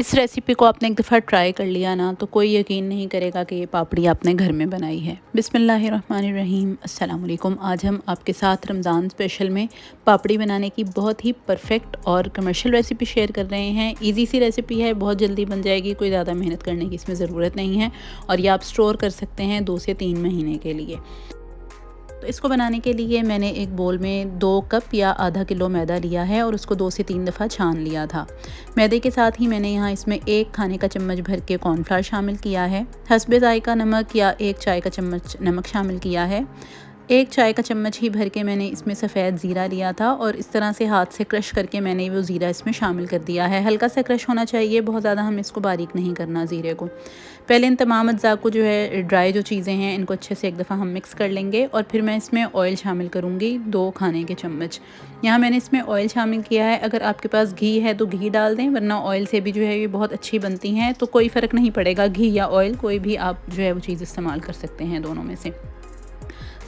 इस रेसिपी को आपने एक दफ़ा ट्राई कर लिया ना तो कोई यकीन नहीं करेगा कि ये पापड़ी आपने घर में बनाई है। बिस्मिल्लाहिर्रहमानिर्रहीम, अस्सलाम वालेकुम। आज हम आपके साथ रमज़ान स्पेशल में पापड़ी बनाने की बहुत ही परफेक्ट और कमर्शियल रेसिपी शेयर कर रहे हैं। इजी सी रेसिपी है, बहुत जल्दी बन जाएगी, कोई ज़्यादा मेहनत करने की इसमें ज़रूरत नहीं है और ये आप स्टोर कर सकते हैं 2 से 3 महीने के लिए। तो इसको बनाने के लिए मैंने एक बोल में 2 कप या आधा किलो मैदा लिया है और उसको 2 से 3 दफ़ा छान लिया था। मैदे के साथ ही मैंने यहाँ इसमें 1 खाने का चम्मच भर के कॉर्नफ्लावर शामिल किया है, हस्बे ज़ायक़ा नमक या 1 चाय का चम्मच नमक शामिल किया है। 1 चाय का चम्मच ही भर के मैंने इसमें सफ़ेद ज़ीरा लिया था और इस तरह से हाथ से क्रश करके मैंने वो ज़ीरा इसमें शामिल कर दिया है। हल्का सा क्रश होना चाहिए, बहुत ज़्यादा हमें इसको बारीक नहीं करना ज़ीरे को। पहले इन तमाम अज्जा को जो है ड्राई जो चीज़ें हैं इनको अच्छे से एक दफ़ा हम मिक्स कर लेंगे और फिर मैं इसमें ऑयल शामिल करूँगी 2 खाने के चम्मच। यहाँ मैंने इसमें ऑयल शामिल किया है। अगर आपके पास घी है तो घी डाल दें, वरना ऑयल से भी जो है ये बहुत अच्छी बनती हैं, तो कोई फ़र्क नहीं पड़ेगा, घी या ऑयल कोई भी आप जो है वो चीज़ इस्तेमाल कर सकते हैं दोनों में से।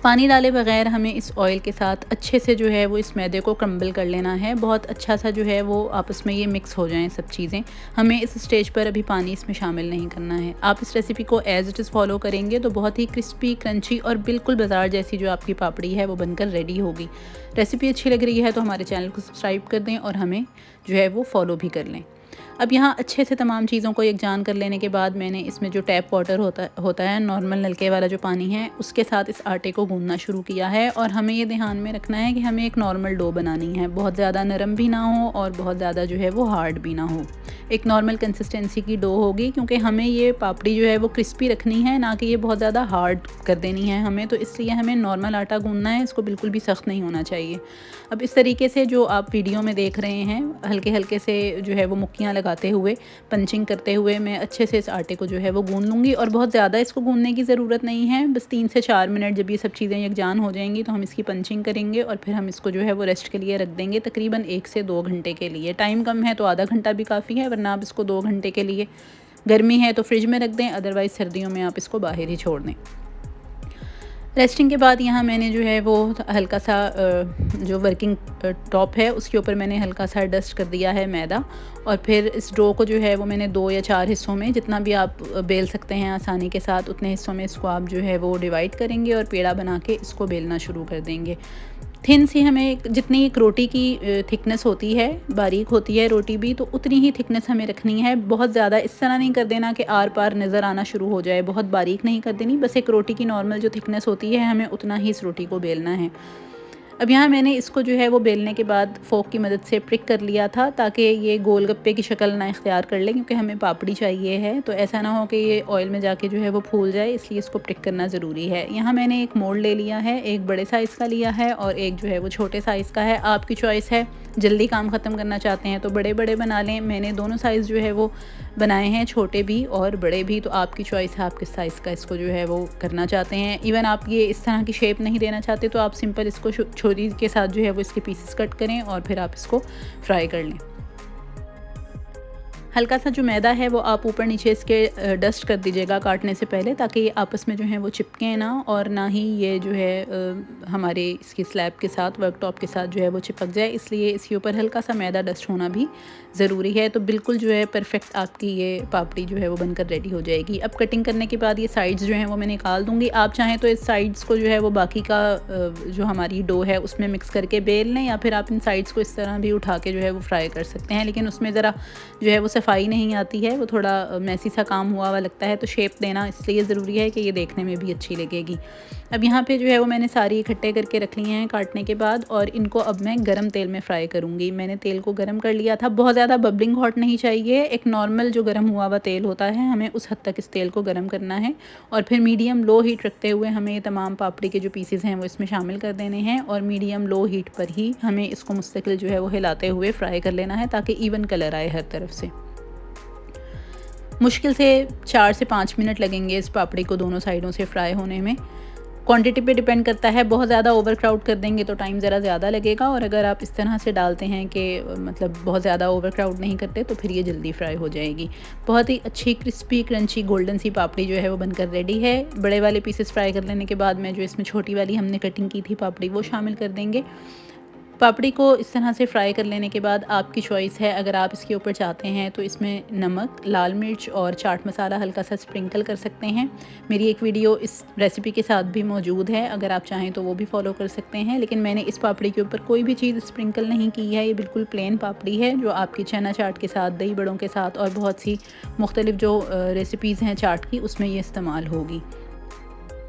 पानी डाले बगैर हमें इस ऑयल के साथ अच्छे से जो है वो इस मैदे को क्रम्बल कर लेना है। बहुत अच्छा सा जो है वो आपस में ये मिक्स हो जाएं सब चीज़ें। हमें इस स्टेज पर अभी पानी इसमें शामिल नहीं करना है। आप इस रेसिपी को एज़ इट इज़ फॉलो करेंगे तो बहुत ही क्रिस्पी, क्रंची और बिल्कुल बाज़ार जैसी जो आपकी पापड़ी है वो बनकर रेडी होगी। रेसिपी अच्छी लग रही है तो हमारे चैनल को सब्सक्राइब कर दें और हमें जो है वो फॉलो भी कर लें। अब यहाँ अच्छे से तमाम चीज़ों को यकजान कर लेने के बाद मैंने इसमें जो टैप वाटर होता है, नॉर्मल नलके वाला जो पानी है, उसके साथ इस आटे को गूंदना शुरू किया है। और हमें ये ध्यान में रखना है कि हमें एक नॉर्मल डो बनानी है, बहुत ज़्यादा नरम भी ना हो और बहुत ज़्यादा जो है वो हार्ड भी ना हो। एक नॉर्मल कंसिस्टेंसी की डो होगी, क्योंकि हमें ये पापड़ी जो है वो क्रिस्पी रखनी है, ना कि ये बहुत ज़्यादा हार्ड कर देनी है हमें। तो इसलिए हमें नॉर्मल आटा गूंदना है, इसको बिल्कुल भी सख्त नहीं होना चाहिए। अब इस तरीके से जो आप वीडियो में देख रहे हैं, हल्के हल्के से जो है वो मुक्कियाँ लगाते हुए, पंचिंग करते हुए मैं अच्छे से इस आटे को जो है वो गूंद लूँगी। और बहुत ज़्यादा इसको गूंदने की ज़रूरत नहीं है, बस 3 से 4 मिनट जब ये सब चीज़ें यकजान हो जाएंगी तो हम इसकी पंचिंग करेंगे और फिर हम इसको जो है वो रेस्ट के लिए रख देंगे, तकरीबन 1 से 2 घंटे के लिए। टाइम कम है तो आधा घंटा भी काफ़ी है, वरना आप इसको 2 घंटे के लिए, गर्मी है तो फ्रिज में रख दें, अदरवाइज़ सर्दियों में आप इसको बाहर ही छोड़ दें। रेस्टिंग के बाद यहाँ मैंने जो है वो हल्का सा जो वर्किंग टॉप है उसके ऊपर मैंने हल्का सा डस्ट कर दिया है मैदा। और फिर इस डो को जो है वो मैंने 2 या 4 हिस्सों में, जितना भी आप बेल सकते हैं आसानी के साथ, उतने हिस्सों में इसको आप जो है वो डिवाइड करेंगे और पेड़ा बना के इसको बेलना शुरू कर देंगे। थिन सी, हमें जितनी एक रोटी की थिकनेस होती है, बारीक होती है रोटी भी, तो उतनी ही थिकनेस हमें रखनी है। बहुत ज़्यादा इस तरह नहीं कर देना कि आर पार नज़र आना शुरू हो जाए, बहुत बारीक नहीं कर देनी, बस एक रोटी की नॉर्मल जो थिकनेस होती है हमें उतना ही इस रोटी को बेलना है। अब यहाँ मैंने इसको जो है वो बेलने के बाद फ़ोक की मदद से प्रिक कर लिया था, ताकि ये गोलगप्पे की शक्ल ना इख्तियार कर ले, क्योंकि हमें पापड़ी चाहिए है, तो ऐसा ना हो कि ये ऑयल में जाके जो है वो फूल जाए, इसलिए इसको प्रिक करना ज़रूरी है। यहाँ मैंने एक मोल्ड ले लिया है, एक बड़े साइज़ का लिया है और एक जो है वो छोटे साइज़ का है। आपकी चॉइस है, जल्दी काम ख़त्म करना चाहते हैं तो बड़े बड़े बना लें। मैंने दोनों साइज़ जो है वो बनाए हैं, छोटे भी और बड़े भी, तो आपकी चॉइस है आप किस साइज़ का इसको जो है वो करना चाहते हैं। इवन आप ये इस तरह की शेप नहीं देना चाहते तो आप सिंपल इसको छुरी के साथ जो है वो इसके पीसेस कट करें और फिर आप इसको फ्राई कर लें। हल्का सा जो मैदा है वो आप ऊपर नीचे इसके डस्ट कर दीजिएगा काटने से पहले, ताकि ये आपस में जो है वो चिपके ना, और ना ही ये जो है हमारे इसकी स्लैब के साथ, वर्क टॉप के साथ जो है वो चिपक जाए, इसलिए इसके ऊपर हल्का सा मैदा डस्ट होना भी ज़रूरी है। तो बिल्कुल जो है परफेक्ट आपकी ये पापड़ी जो है वो बनकर रेडी हो जाएगी। अब कटिंग करने के बाद ये साइड्स जो हैं वो मैं निकाल दूँगी। आप चाहें तो इस साइड्स को जो है वो बाकी का जो हमारी डो है उसमें मिक्स करके बेल लें, या फिर आप इन साइड्स को इस तरह भी उठा के जो है वो फ्राई कर सकते हैं, लेकिन उसमें ज़रा जो है वो सफाई नहीं आती है, वो थोड़ा मैसी सा काम हुआ लगता है, तो शेप देना इसलिए ज़रूरी है कि ये देखने में भी अच्छी लगेगी। अब यहाँ पे जो है वो मैंने सारी इकट्ठे करके रख लिए हैं काटने के बाद, और इनको अब मैं गरम तेल में फ्राई करूँगी। मैंने तेल को गरम कर लिया था, बहुत ज़्यादा बबलिंग हॉट नहीं चाहिए, एक नॉर्मल जो गरम हुआ हुआ तेल होता है, हमें उस हद तक इस तेल को गरम करना है। और फिर मीडियम लो हीट रखते हुए हमें तमाम पापड़ी के जो पीसेस हैं वो इसमें शामिल कर देने हैं, और मीडियम लो हीट पर ही हमें इसको मुस्तकिल जो है वो हिलाते हुए फ्राई कर लेना है, ताकि इवन कलर आए हर तरफ से। मुश्किल से 4 से 5 मिनट लगेंगे इस पापड़ी को दोनों साइडों से फ्राई होने में। क्वांटिटी पे डिपेंड करता है, बहुत ज़्यादा ओवर क्राउड कर देंगे तो टाइम ज़रा ज़्यादा लगेगा, और अगर आप इस तरह से डालते हैं कि मतलब बहुत ज़्यादा ओवर क्राउड नहीं करते तो फिर ये जल्दी फ्राई हो जाएगी। बहुत ही अच्छी क्रिस्पी, क्रंची, गोल्डन सी पापड़ी जो है वो बनकर रेडी है। बड़े वाले पीसेस फ्राई कर लेने के बाद मैं जो इसमें छोटी वाली हमने कटिंग की थी पापड़ी वो शामिल कर देंगे। पापड़ी को इस तरह से फ्राई कर लेने के बाद आपकी चॉइस है, अगर आप इसके ऊपर चाहते हैं तो इसमें नमक, लाल मिर्च और चाट मसाला हल्का सा स्प्रिंकल कर सकते हैं। मेरी एक वीडियो इस रेसिपी के साथ भी मौजूद है, अगर आप चाहें तो वो भी फॉलो कर सकते हैं। लेकिन मैंने इस पापड़ी के ऊपर कोई भी चीज़ स्प्रिंकल नहीं की है, ये बिल्कुल प्लेन पापड़ी है जो आपकी चना चाट के साथ, दही बड़ों के साथ और बहुत सी मुख्तलिफ़ जो रेसिपीज़ हैं चाट की, उसमें ये इस्तेमाल होगी।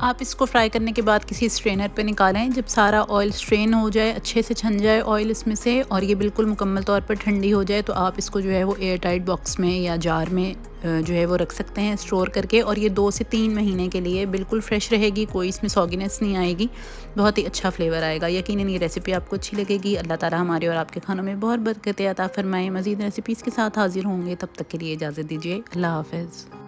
आप इसको फ्राई करने के बाद किसी स्ट्रेनर पे निकालें। जब सारा ऑयल स्ट्रेन हो जाए, अच्छे से छन जाए ऑयल इसमें से और ये बिल्कुल मुकम्मल तौर पर ठंडी हो जाए, तो आप इसको जो है वो एयर टाइट बॉक्स में या जार में जो है वो रख सकते हैं स्टोर करके। और ये 2 से 3 महीने के लिए बिल्कुल फ्रेश रहेगी, कोई इसमें सॉगीनेस नहीं आएगी, बहुत ही अच्छा फ्लेवर आएगा। यकीनन ये रेसिपी आपको अच्छी लगेगी। अल्लाह ताला हमारे और आपके खानों में बहुत बरकत अता फरमाए। मज़ीद रेसिपीज़ के साथ हाजिर होंगे, तब तक के लिए इजाज़त दीजिए। अल्लाह हाफ़िज़।